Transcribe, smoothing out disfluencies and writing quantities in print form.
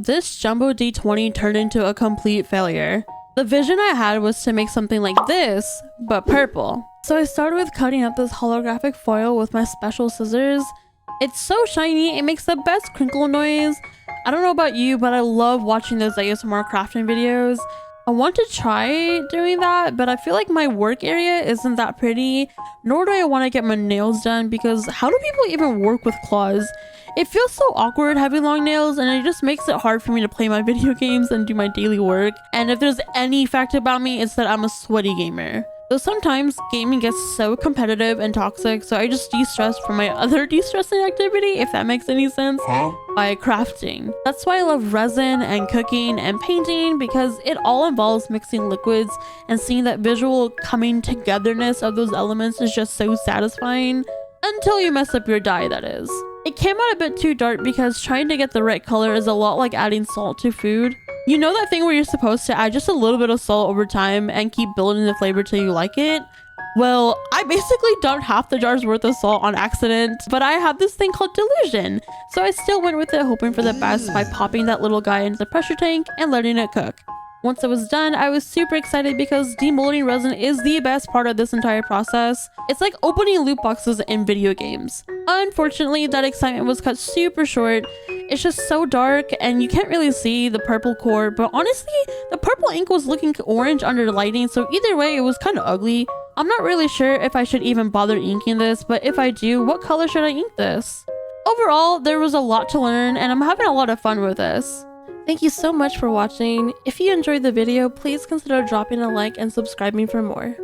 this jumbo D20 turned into a complete failure. The vision I had was to make something like this, but purple. So I started with cutting up this holographic foil with my special scissors. It's so shiny, it makes the best crinkle noise. I don't know about you, but I love watching those ASMR crafting videos. I want to try doing that, but I feel like my work area isn't that pretty, nor do I want to get my nails done because how do people even work with claws? It feels so awkward having long nails, and it just makes it hard for me to play my video games and do my daily work. And if there's any fact about me, it's that I'm a sweaty gamer. Though sometimes gaming gets so competitive and toxic, so I just de-stress from my other de-stressing activity, if that makes any sense, by crafting. That's why I love resin and cooking and painting, because it all involves mixing liquids, and seeing that visual coming togetherness of those elements is just so satisfying. Until you mess up your dye, that is. It came out a bit too dark because trying to get the right color is a lot like adding salt to food. You know that thing where you're supposed to add just a little bit of salt over time and keep building the flavor till you like it? Well, I basically dumped half the jar's worth of salt on accident, but I have this thing called delusion. So I still went with it, hoping for the best by popping that little guy into the pressure tank and letting it cook. Once it was done, I was super excited because demolding resin is the best part of this entire process. It's like opening loot boxes in video games. Unfortunately, that excitement was cut super short. It's just so dark and you can't really see the purple core, but honestly, the purple ink was looking orange under the lighting, so either way, it was kind of ugly. I'm not really sure if I should even bother inking this, but if I do, what color should I ink this? Overall, there was a lot to learn and I'm having a lot of fun with this. Thank you so much for watching. If you enjoyed the video, please consider dropping a like and subscribing for more.